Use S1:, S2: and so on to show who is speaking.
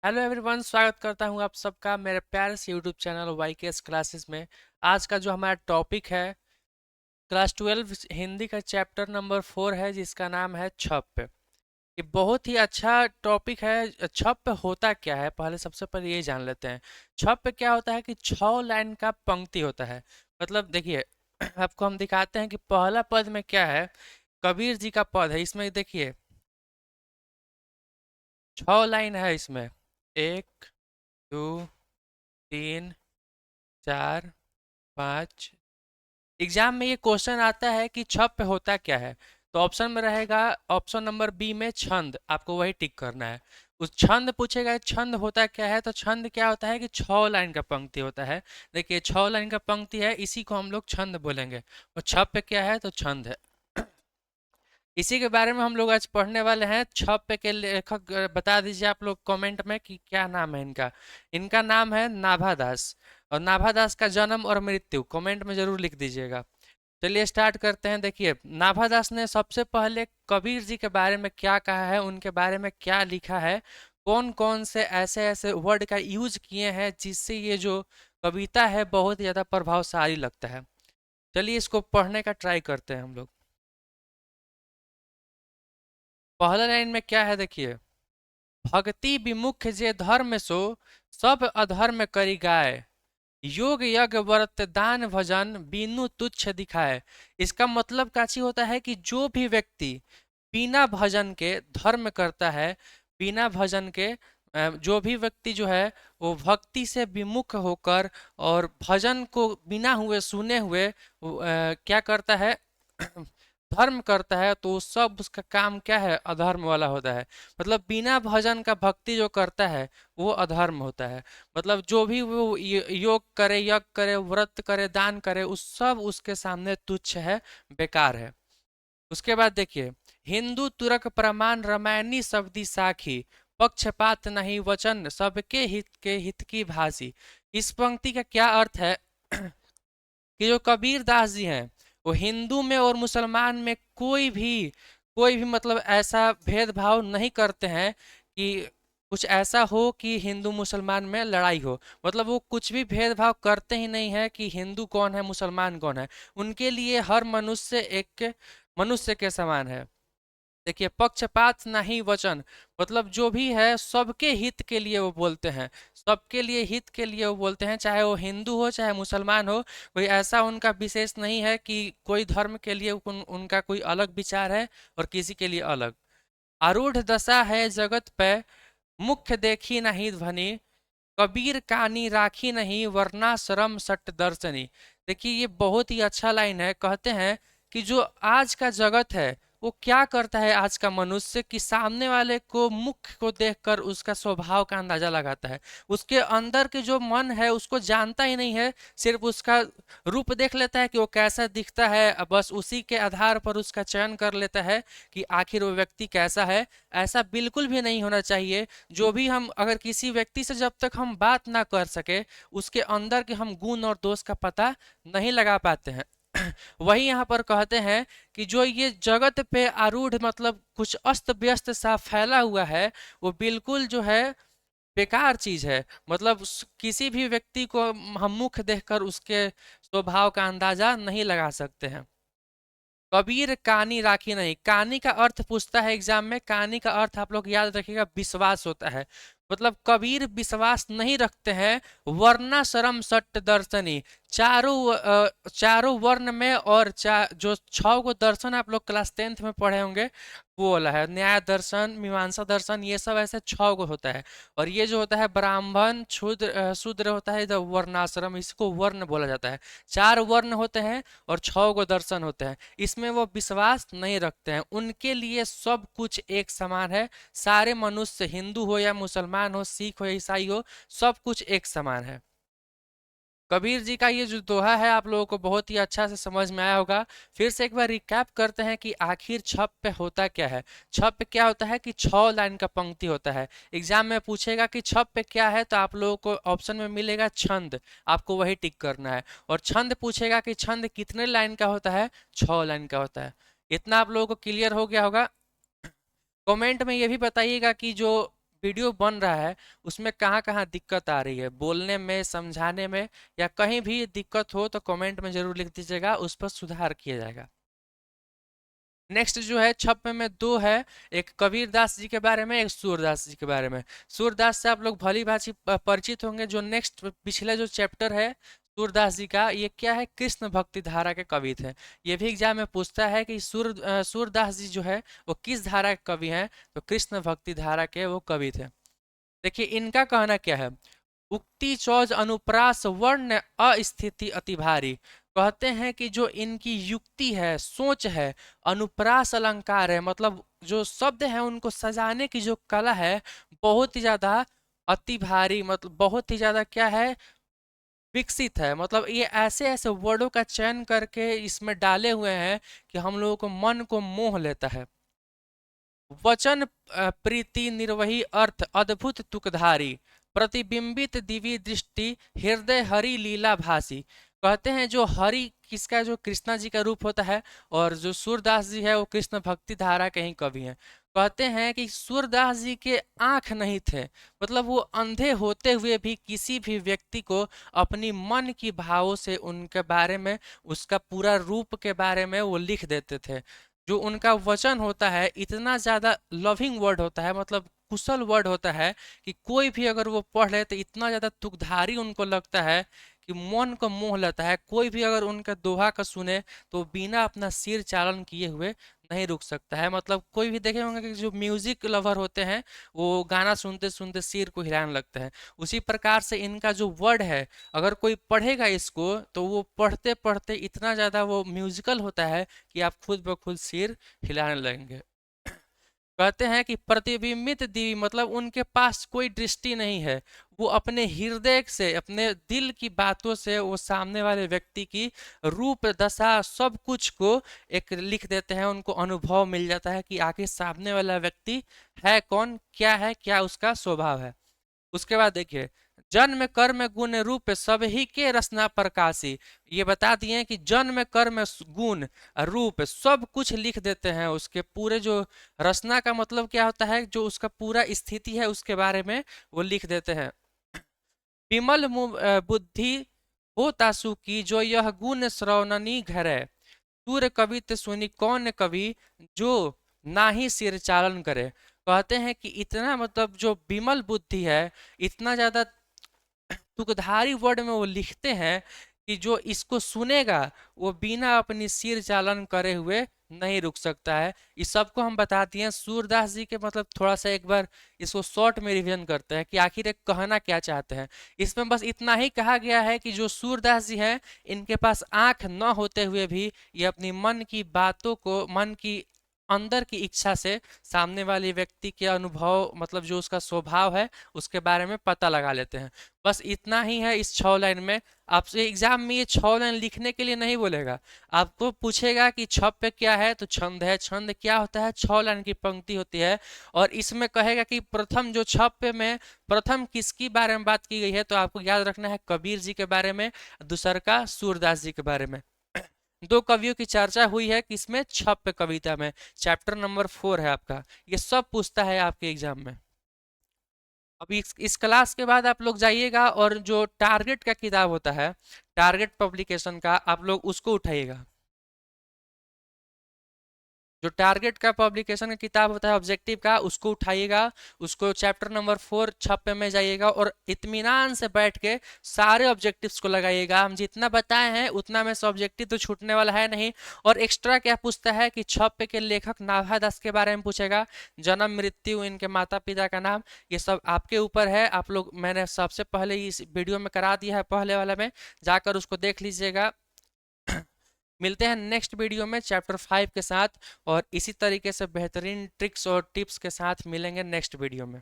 S1: Hello everyone, स्वागत करता हूं आप सबका मेरे प्यारे से यूट्यूब चैनल वाईकेएस क्लासेस में। आज का जो हमारा टॉपिक है क्लास 12 हिंदी का चैप्टर नंबर 4 है, जिसका नाम है छप। ये बहुत ही अच्छा टॉपिक है। छप होता क्या है, पहले सबसे पहले ये जान लेते हैं। छप क्या होता है कि 6 लाइन का पंक्ति होता है। मतलब देखिए आपको हम दिखाते हैं कि पहला पद में क्या है। कबीर जी का पद है, इसमें देखिए 6 लाइन है इसमें। 1 2 3 4 5। एग्जाम में ये क्वेश्चन आता है कि छप होता क्या है। तो ऑप्शन में रहेगा ऑप्शन नंबर बी में छंद, आपको वही टिक करना है। उस छंद पूछेगा छंद होता क्या है, तो छंद क्या होता है कि 6 लाइन का पंक्ति होता है। देखिए 6 लाइन का पंक्ति है, इसी को हम लोग छंद बोलेंगे। और छप क्या है, तो छंद है। इसी के बारे में हम लोग आज पढ़ने वाले हैं। छप के लेखक बता दीजिए आप लोग कमेंट में कि क्या नाम है इनका। इनका नाम है नाभादास। और नाभादास का जन्म और मृत्यु कमेंट में जरूर लिख दीजिएगा। चलिए स्टार्ट करते हैं। देखिए नाभादास ने सबसे पहले कबीर जी के बारे में क्या कहा है, उनके बारे में क्या लिखा है, कौन कौन से ऐसे ऐसे वर्ड का यूज किए हैं जिससे ये जो कविता है बहुत ज़्यादा प्रभावशाली लगता है। चलिए इसको पढ़ने का ट्राई करते हैं हम लोग। पहला लाइन में क्या है देखिए। भक्ति विमुख जे धर्म सो सब अधर्म करी गाय, योग यज्ञ व्रत दान भजन बीनु तुच्छ दिखाए। इसका मतलब काची होता है कि जो भी व्यक्ति बिना भजन के धर्म करता है, बिना भजन के जो भी व्यक्ति जो है वो भक्ति से विमुख होकर और भजन को बिना हुए सुने हुए क्या करता है धर्म करता है, तो सब उसका काम क्या है, अधर्म वाला होता है। मतलब बिना भजन का भक्ति जो करता है वो अधर्म होता है। मतलब जो भी वो योग करे, यज्ञ करे, व्रत करे, दान करे, उस सब उसके सामने तुच्छ है, बेकार है। उसके बाद देखिए, हिंदू तुरक प्रमाण रामायणी शब्दी साखी, पक्षपात नहीं वचन सबके हित के हित की भाषी। इस पंक्ति का क्या अर्थ है कि जो कबीर दास जी हैं वो हिंदू में और मुसलमान में कोई भी मतलब ऐसा भेदभाव नहीं करते हैं कि कुछ ऐसा हो कि हिंदू मुसलमान में लड़ाई हो। मतलब वो कुछ भी भेदभाव करते ही नहीं है कि हिंदू कौन है मुसलमान कौन है। उनके लिए हर मनुष्य एक मनुष्य के समान है। देखिए पक्षपात नहीं वचन, मतलब जो भी है सबके हित के लिए वो बोलते हैं। सबके लिए हित के लिए वो बोलते हैं, चाहे वो हिंदू हो चाहे मुसलमान हो। कोई ऐसा उनका विशेष नहीं है कि कोई धर्म के लिए उनका कोई अलग विचार है और किसी के लिए अलग। आरूढ़ दशा है जगत पे, मुख्य देखी नहीं ध्वनि, कबीर कानी राखी नहीं वरना शरम सट दर्शनी। देखिए ये बहुत ही अच्छा लाइन है। कहते हैं कि जो आज का जगत है वो क्या करता है, आज का मनुष्य कि सामने वाले को मुख को देखकर उसका स्वभाव का अंदाजा लगाता है। उसके अंदर के जो मन है उसको जानता ही नहीं है, सिर्फ उसका रूप देख लेता है कि वो कैसा दिखता है, बस उसी के आधार पर उसका चयन कर लेता है कि आखिर वो व्यक्ति कैसा है। ऐसा बिल्कुल भी नहीं होना चाहिए। जो भी हम अगर किसी व्यक्ति से जब तक हम बात ना कर सके, उसके अंदर के हम गुण और दोष का पता नहीं लगा पाते हैं। वही यहाँ पर कहते हैं कि जो ये जगत पे आरूढ़ मतलब कुछ अस्त व्यस्त सा फैला हुआ है, वो बिल्कुल जो है बेकार चीज है। मतलब किसी भी व्यक्ति को हम मुख देखकर उसके स्वभाव का अंदाजा नहीं लगा सकते हैं। कबीर कानी राखी नहीं, कानी का अर्थ पूछता है एग्जाम में। कानी का अर्थ आप लोग याद रखिएगा विश्वास होता है। मतलब कबीर विश्वास नहीं रखते हैं। वर्णा शरम सट दर्शनी, चारों वर्ण में और जो 6 को दर्शन आप लोग क्लास 10th में पढ़े होंगे वो वाला है। न्याय दर्शन, मीमांसा दर्शन, ये सब ऐसे 6 को होता है। और ये जो होता है ब्राह्मण शूद्र होता है, इधर वर्णाश्रम, इसको वर्ण बोला जाता है। 4 वर्ण होते हैं और 6 को दर्शन होते हैं। इसमें वो विश्वास नहीं रखते हैं, उनके लिए सब कुछ एक समान है। सारे मनुष्य हिंदू हो या मुसलमान हो, सिख हो या ईसाई हो, सब कुछ एक समान है। कबीर जी का ये जो दोहा है आप लोगों को बहुत ही अच्छा से समझ में आया होगा। फिर से एक बार रिकैप करते हैं कि आखिर छप पे होता क्या है। छप पे क्या होता है कि 6 लाइन का पंक्ति होता है। एग्जाम में पूछेगा कि छप पे क्या है, तो आप लोगों को ऑप्शन में मिलेगा छंद, आपको वही टिक करना है। और छंद पूछेगा कि छंद कितने लाइन का होता है, 6 लाइन का होता है। इतना आप लोगों को क्लियर हो गया होगा। कमेंट में ये भी बताइएगा कि जो वीडियो बन रहा है उसमें कहाँ कहाँ दिक्कत आ रही है, बोलने में, समझाने में, या कहीं भी दिक्कत हो तो कमेंट में जरूर लिख दीजिएगा, उस पर सुधार किया जाएगा। नेक्स्ट जो है छप्पे में दो है, एक कबीर दास जी के बारे में, एक सूरदास जी के बारे में। सूरदास से आप लोग भली भांति परिचित होंगे। जो नेक्स्ट पिछला जो चैप्टर है सूरदास जी का, ये क्या है, कृष्ण भक्ति धारा के कवि थे। ये भी एग्जाम में पूछता है कि सूरदास जी जो है वो किस धारा के कवि हैं, तो कृष्ण भक्ति धारा के वो कवि थे। देखिए इनका कहना क्या है, उक्ति चौज अनुप्रास वर्ण अस्थिति अति भारी। कहते हैं कि जो इनकी युक्ति है, सोच है, अनुप्रास अलंकार है, मतलब जो शब्द है उनको सजाने की जो कला है बहुत ही ज्यादा अति भारी, मतलब बहुत ही ज्यादा क्या है, विकसित है। मतलब ये ऐसे ऐसे वर्डों का चयन करके इसमें डाले हुए हैं कि हम लोगों को मन को मोह लेता है। वचन प्रीति निर्वही अर्थ अद्भुत तुकधारी, प्रतिबिंबित दिव्य दृष्टि हृदय हरि लीला भासी। कहते हैं जो हरि किसका, जो कृष्णा जी का रूप होता है, और जो सूरदास जी है वो कृष्ण भक्ति धारा के ही कवि हैं। कहते हैं कि सूरदास जी के आंख नहीं थे, मतलब वो अंधे होते हुए भी किसी भी व्यक्ति को अपनी मन की भावों से उनके बारे में, उसका पूरा रूप के बारे में वो लिख देते थे। जो उनका वचन होता है इतना ज्यादा लविंग वर्ड होता है, मतलब कुशल वर्ड होता है कि कोई भी अगर वो पढ़ ले तो इतना ज्यादा तुकधारी उनको लगता है कि मन को मोह लेता है। कोई भी अगर उनका दोहा का सुने तो बिना अपना सिर चालन किए हुए नहीं रुक सकता है। मतलब कोई भी देखे होंगे कि जो म्यूजिक लवर होते हैं वो गाना सुनते सुनते सिर को हिलाने लगता है, उसी प्रकार से इनका जो वर्ड है अगर कोई पढ़ेगा इसको तो वो पढ़ते पढ़ते इतना ज़्यादा वो म्यूजिकल होता है कि आप खुद ब खुद सिर हिलाने लगेंगे। कहते हैं कि प्रतिबिंबित दिव्य, मतलब उनके पास कोई दृष्टि नहीं है, वो अपने हृदय से, अपने दिल की बातों से वो सामने वाले व्यक्ति की रूप दशा सब कुछ को एक लिख देते हैं। उनको अनुभव मिल जाता है कि आखिर सामने वाला व्यक्ति है कौन, क्या है, क्या उसका स्वभाव है। उसके बाद देखिए, जन्म कर्म गुण रूप सबही के रसना प्रकाशी। ये बता दिए कि जन्म कर्म गुण रूप सब कुछ लिख देते हैं, उसके पूरे जो रचना का मतलब क्या होता है, जो उसका पूरा स्थिति है उसके बारे में वो लिख देते हैं। विमल बुद्धि हो तासु की जो यह गुण श्रवणनी घरे, सूर्य कवि ते सुनी कौन कवि जो ना ही सिर चालन करे। कहते हैं कि इतना, मतलब जो विमल बुद्धि है, इतना ज्यादा तुकधारी वर्ड में वो लिखते हैं कि जो इसको सुनेगा वो बिना अपनी सिर चालन करे हुए नहीं रुक सकता है। इस सबको हम बता दिए सूरदास जी के, मतलब थोड़ा सा एक बार इसको शॉर्ट में रिवीजन करते हैं कि आखिर एक कहना क्या चाहते हैं। इसमें बस इतना ही कहा गया है कि जो सूरदास जी हैं इनके पास आंख न होते हुए भी ये अपनी मन की बातों को, मन की अंदर की इच्छा से सामने वाले व्यक्ति के अनुभव, मतलब जो उसका स्वभाव है उसके बारे में पता लगा लेते हैं। बस इतना ही है इस 6 लाइन में। आपसे एग्जाम में ये 6 लाइन लिखने के लिए नहीं बोलेगा, आपको पूछेगा कि छप पे क्या है, तो छंद है। छंद क्या होता है, 6 लाइन की पंक्ति होती है। और इसमें कहेगा कि प्रथम जो छप पे में प्रथम किसकी बारे में बात की गई है, तो आपको याद रखना है कबीर जी के बारे में, दूसर का सूरदास जी के बारे में। दो कवियों की चर्चा हुई है किसमें, छप कविता में, चैप्टर नंबर 4 है आपका। ये सब पूछता है आपके एग्जाम में। अभी इस क्लास के बाद आप लोग जाइएगा और जो टारगेट का किताब होता है, टारगेट पब्लिकेशन का, आप लोग उसको उठाइएगा। जो टारगेट का पब्लिकेशन का किताब होता है ऑब्जेक्टिव का, उसको उठाइएगा। उसको चैप्टर नंबर 4 छप्पे में जाइएगा और इत्मीनान से बैठ के सारे ऑब्जेक्टिव्स को लगाइएगा। हम जितना बताए हैं उतना में से ऑब्जेक्टिव तो छूटने वाला है नहीं। और एक्स्ट्रा क्या पूछता है कि छप्पे के लेखक नाभा दास के बारे में पूछेगा, जन्म मृत्यु, इनके माता पिता का नाम, ये सब आपके ऊपर है। आप लोग, मैंने सबसे पहले इस वीडियो में करा दिया है पहले वाला में, जाकर उसको देख लीजिएगा। मिलते हैं नेक्स्ट वीडियो में चैप्टर 5 के साथ, और इसी तरीके से बेहतरीन ट्रिक्स और टिप्स के साथ मिलेंगे नेक्स्ट वीडियो में।